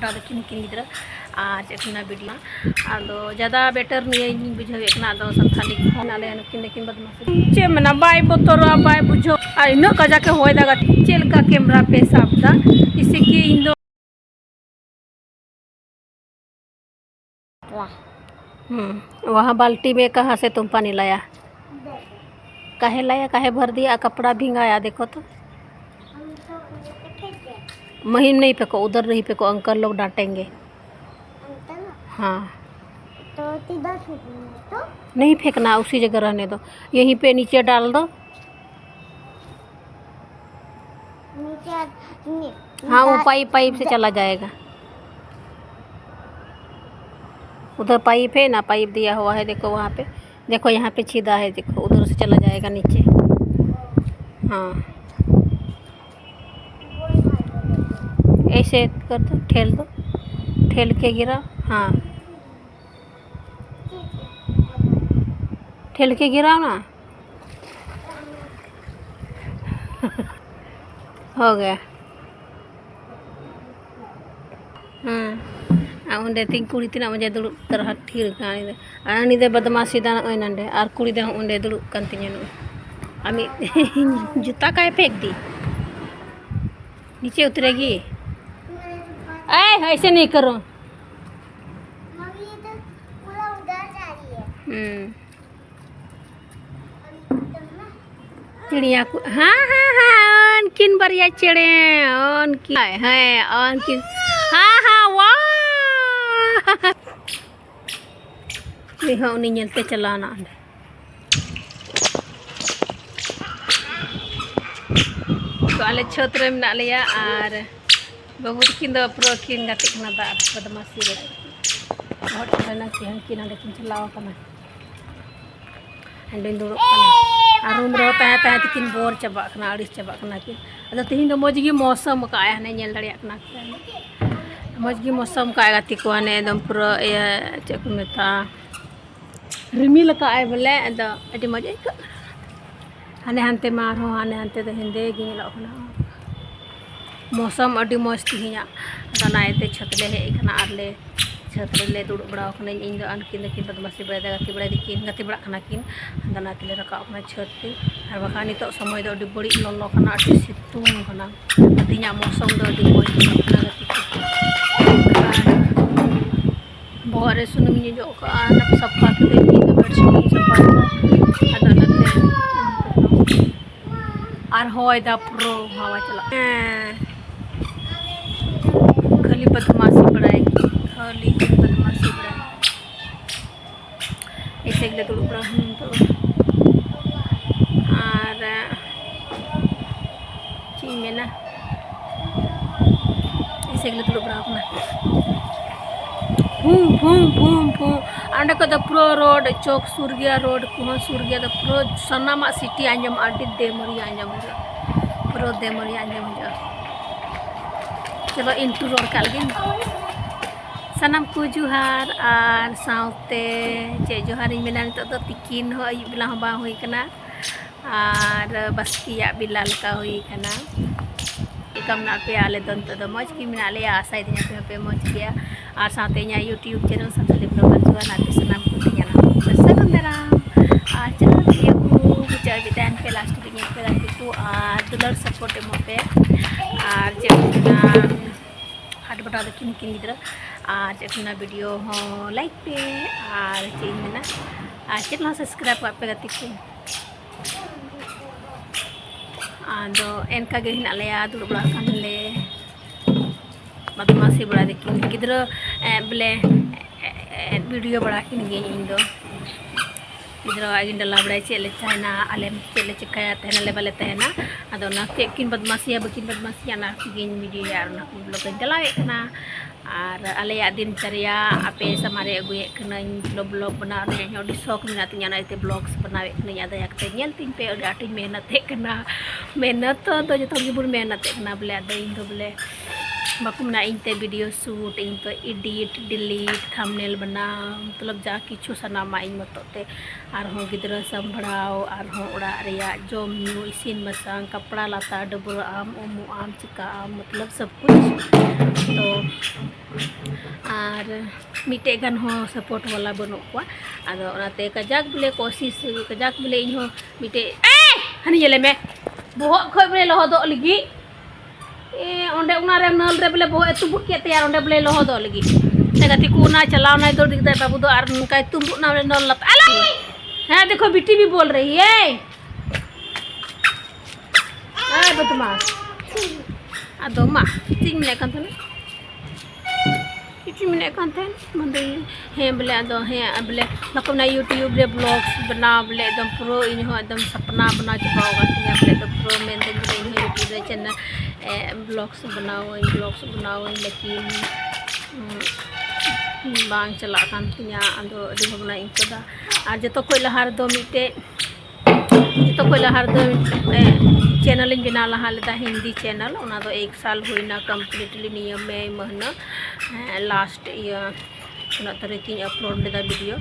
बटा देखिन किन गिद्रा और चेकना वीडियो आदो ज़्यादा बेटर नहीं बुझे आदो संथाली नाले किन बदमाश चे मना बाय बतरा बाय बुझो इन कजा के होय दागा चेल का कैमरा पे साबदा इसी की इन वहाँ बाल्टी में कहाँ से तुम पानी लाया? काहे लाया? काहे भर दिया? कपड़ा भींगाया देखो तो। महीन नहीं फेंको, उधर नहीं फेंको, अंकल लोग डांटेंगे। हाँ तो नहीं फेंकना, उसी जगह रहने दो, यहीं पे नीचे डाल दो। हाँ वो पाइप से चला जाएगा। उधर पाइप है ना, पाइप दिया हुआ है देखो वहाँ पे, देखो यहाँ पे छीदा है देखो, उधर से चला जाएगा नीचे। हाँ ऐसे कर दो, ठेल दो, ठेल के गिरा। हाँ ठेल के गिराओ ना। हो गया। हाँ उन्हें तीन कुड़ी तीन मुझे दुड़ तरह ठीक है आनी दे बदमाशी दाना ओय नंदे और कुड़ी दे उन्हें दुड़ कंतिन्यू आमी जूता का फेंक दी नीचे उतरेगी। ऐसे नहीं करो। चिड़िया को हाँ हाँ हाँ किन बढ़िया चिड़े है किन हाँ हाँ वाह देखो उन्हें चलते चलाना तो आले छत्र में लिया और बहुत किन दो प्रो किन गाते कना दा बदमाशी रे बहुत रहना कि हम किन आले किन चलाओ कना हंडे दुड़ो कना रूम रो तहे तिकिन बोर चाबा कना अड़िस चाबा कना कि अदो तिहिन दो मौज गी मौसम का आया ने नेल दड़िया कना मौज गी मौसम का आया तिको ने एकदम पूरा ये चे को मेता रिमिल का आए बोले अदो अडी मौज आइको हाने हानते मार हो हाने हानते दो हिंदे गी नेलो कना मौसम अडी मौज तिहिया अदो नायते छतले हे कना आरले छतले दुड़ बड़ा कना इन दो अनकिन किन बदमाशी बड़ा दिकिन गति बड़ा कना किन दाना तिले रका अपना छत पे और बका नितो समय दो अडी बड़ी ललो कना अडी सितुंग कना तिहिया मौसम दो अडी मौज कना गति बोरे सुनुम नि जो का नप सफा के दे नि बेडशीट सफा अदो नते और होय दा प्रो हवा चला खाली बदमाशी बढ़ाई खाली बदमाशी बढ़ाई ऐसे के दुड़ बड़ा हूँ तो और चीज में ना ऐसे के दुड़ बड़ा फूम फूम फूम फूम अंडे को द प्रो रोड चौक सूर्या रोड कुह सूर्या द प्रो सनामा सिटी आंजम आडी देमरी आंजम प्रो देमरी आंजम चलो इंटू रोड कालगिन सनम को जुहार और साउते चे जुहार मेना नितो दो तिकिन हो अयुब बेला हो बा हुई कना और बसकिया बिला लका हुई कना एकम ना पे आले दंत दो मौज की मेना ले आशा इदिया पे मौज किया और साथे nya YouTube channel Santali blogger जुहार नाते सनम को तिया ना सगम दराम और चलो वीडियो को बुझा बिदान पे लास्ट वीडियो पे लाइक को और दुलर सपोर्ट एमो पे और जे हाट बटा दो किन किन गिद्रा और चेकना वीडियो हो लाइक पे और चेक मेना और चैनल सब्सक्राइब कर पे गति को आदो एनका गे हिना लेया दुड़ बड़ा कान ले बदमाशी बड़ा देखिन गिद्रा बोले वीडियो बड़ा किन गे इन दो गिद्रा आगिन डला बड़ा चेले चाहना आले चेले चिकाया तहना ले बाले तहना अदो ना किन बदमाशी बकिन बदमाशी ना गे वीडियो यार ना ब्लॉग चलावे कना और आले दिनचर्या आपे समारे अगुए कना ब्लॉग बना रे अडी शौक मेना तिया ना ते ब्लॉग्स बनावे कना या दया कते नेल तिन पे आटी मेहनत हे कना मेहनत तो जतो गी बुन मेहनत कना बोले अदो इन दो बोले बाको मना इनते वीडियो शूट इन तो एडिट डिलीट थंबनेल बना मतलब जा किछु सनामा इन मतते आर हो गिद्रा संभड़ाव आर हो उड़ा रिया जम न्यू इसिन मसांग कपड़ा लता डबर आम उमु आम चिका आम मतलब सब कुछ तो आर मिटे गन हो सपोर्ट वाला बनो को आदो ओनाते कजाक बोले कोशिश कजाक बोले इन हो मिटे ए हनी जले में बहुत खय बोले लहदो लगी ए ओंडे उना रे नल रे बोले बहुत तुबुक के तैयार ओंडे बोले लहदो लगी ते गति को ना चलाव ना दो दिखदा बाबू दो आर नुका तुबुक ना नल लत अला हां देखो बिटी भी बोल रही है ए बदमाश आदो मा चिंग ने कान थने किछि मिने कान थन मंदे हे बोले आदो हे बोले नको ना YouTube रे ब्लॉग्स बना बोले एकदम प्रो इन हो एकदम सपना बना चुका होगा तिया बोले तो प्रो में दिन बोले इन YouTube रे चैनल ब्लॉग्स बनाओ लेकिन बांग चला कान तिया आदो अडी भगना इनकोदा आर जतो कोई लहार दो मिटे जतो कोई लहार दो चैनल इन बना लहा लेदा हिंदी चैनल ओना दो 1 साल होइना कंप्लीटली नियम में महीना लास्ट ईयर उना तारीख इन अपलोड लेदा वीडियो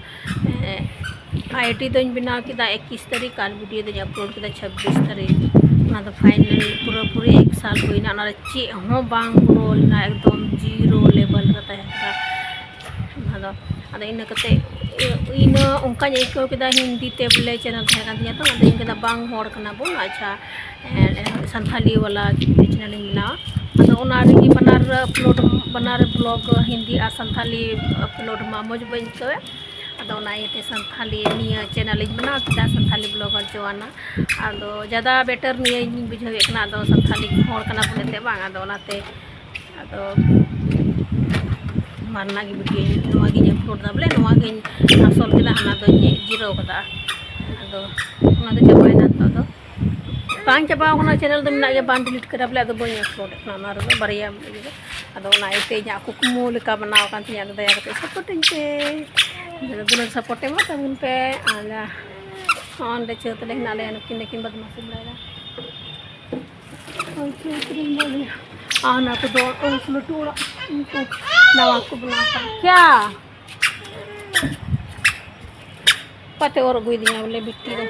आईटी दोन बना किदा 21 तारीख काल वीडियो दोन अपलोड किदा 26 तारीख उना दो फाइनल पूरा 1 साल होइना ना चे हो बांग रोल ना एकदम जीरो लेवल रहता है अदा इन कते इन उनका इको किदा हिंदी ते बोले चैनल था दिया तो अदा इन किदा बांग होड़ कना बो अच्छा संथाली वाला चैनल मिला अदा ओना रे बनार ब्लॉग हिंदी आ संथाली अपलोड मा मौज बन कवे अदा ओना ये संथाली निया चैनल इन बना किदा संथाली ब्लॉगर जोआना अदो ज्यादा बेटर निया इन बुझावे कना अदो संथाली होड़ कना बोलेते बांग अदो ओनाते अदो मारना की वीडियो नवा गिन अपलोड दा बोले नवा गिन आसल केदा हना दो जीरो कदा अदो ओना दो चबायना तो बांग चबा होना चैनल दो मिना बांग डिलीट करा बोले अदो बई अपलोड ना रे बारिया अदो ओना एते जा कुकमु लेका बनाव कान तिया दया कते सपोर्ट इनते गुण सपोर्ट मा तमुन पे आला ऑन दे चोत ले नाले नकिन बदमाशी बनाया ओके क्रीम बोले आना तो दो उसलो टोड़ा नवा को बना क्या पते और गुई दिया बोले बिट्टी रे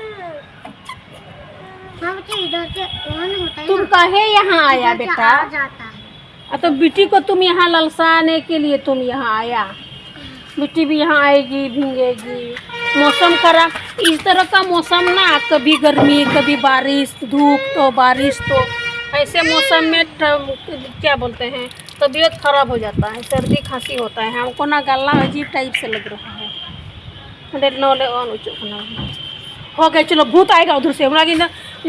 इधर से ऑन होता है तुम काहे यहाँ आया बेटा जाता है तो बिट्टी को तुम यहाँ ललसाने के लिए तुम यहाँ आया बिट्टी भी यहाँ आएगी भीगेगी मौसम खराब इस तरह का मौसम ना कभी गर्मी कभी बारिश धूप तो बारिश तो ऐसे मौसम में क्या बोलते हैं तबीयत खराब हो जाता है सर्दी खांसी होता है हमको ना गला अजीब टाइप से लग रहा है हो गए चलो भूत आएगा उधर से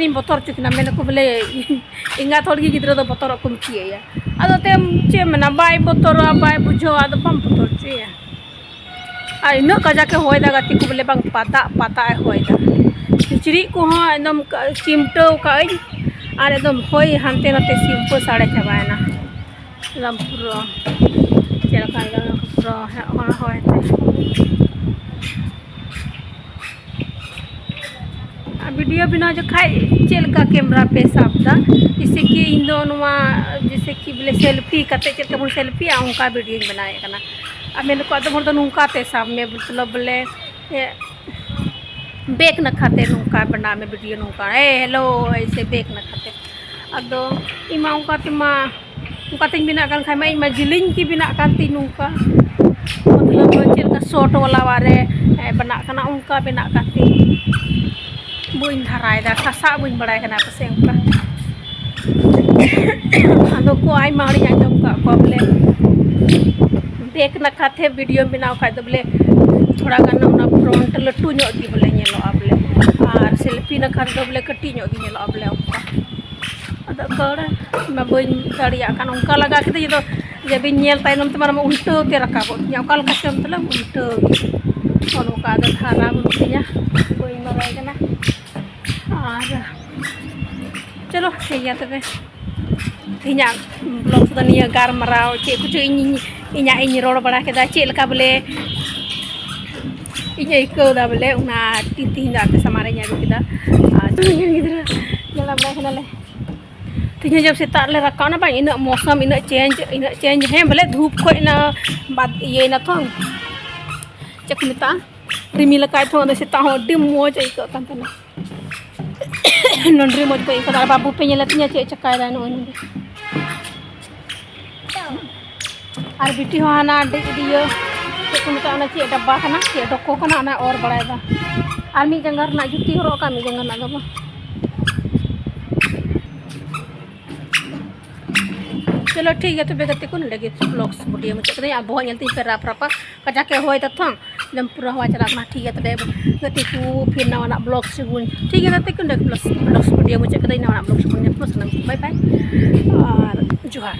इन बतर चुकना मैंने को बोले इंगा थोड़ी की गिद्रा बतर को मिचिए अदो ते चे मना बाय बतर बाय बुझो अदो बम बतर चे आ इन कजा के होय दा गति को बोले बंग पाता होय दा चिरी को हो एकदम चिमटो का और एकदम होय हानते नाते सिंपल साड़े चबायना एकदम पूरा चलका पूरा होय वीडियो बिना जो खाए चलका कैमरा पे साबदा जैसे कि इन दोनों जैसे कि बोले सेल्फी कते चलते बोल सेल्फी आ उनका वीडियो बनाए करना अब मैंने को तो मोर नुका ते साब में मतलब बोले बेक न खाते नुका बना में वीडियो नुका ए हेलो ऐसे बेक न खाते अदो इमा उनका तिमा उनका तिन बिना kan खाई मैं जिलिंग की बिना kan ती नुका मतलब चलका शॉर्ट वाला वारे बना करना उनका बिना काती बुइन धराय दा सासा बुइन बड़ाय कना पसे उनका अदो को आई माड़ी आजम का को बोले बेक न खाते वीडियो बनाओ खाय दो बोले थोड़ा गान ना फ्रंट लट्टू ᱧᱚᱜ गी बोले ñelo बोले और सेल्फी न खाते बोले कटी ᱧᱚᱜ गी ñelo बोले उनका अदो करे मैं बुइन दाड़िया कान उनका लगा के ये तो जब ñel तायनम तमार म उल्टो ते रकाबो nya उनका लगा के मतलब उल्टो और उनका आदत धारा बुनिया बुइन मराय कना और चलो ठीक है तबे इना ब्लॉग तो निया गारमराव चे कुछ इन रोड बड़ा के चे लका बोले इन इको बोले उना तीन तीन दाते समारे nya किदा गिद्रा जला बड़ा खनाले तीन जब सेता ले रखा ना भाई इन मौसम इन चेंज है भले धूप को इन बाद ये ना तो चक मिता रिमिल का तो सेता हो डी मोज आई का कंतना नंडरी मोज को इका बाबू पे nyelatinya चे चकाय दा नो और बिटी हो हाना दियो चक मिता ना चे डब्बा kana चे डको kana ना और बड़ाय दा और मी जंगर ना जुती हरो का मी जंगर ना दबा चलो ठीक है तो बेगते को लगे ब्लॉग्स वीडियो में चकरे अब बहुत जल्दी पे राप रापा कजा के होय तथा जम पूरा हुआ चला ना ठीक है तो गति को फिर नवा ब्लॉग से गुन ठीक है गति को ब्लॉग्स वीडियो में चकरे नवा ब्लॉग्स गुन बाय बाय और जुहार।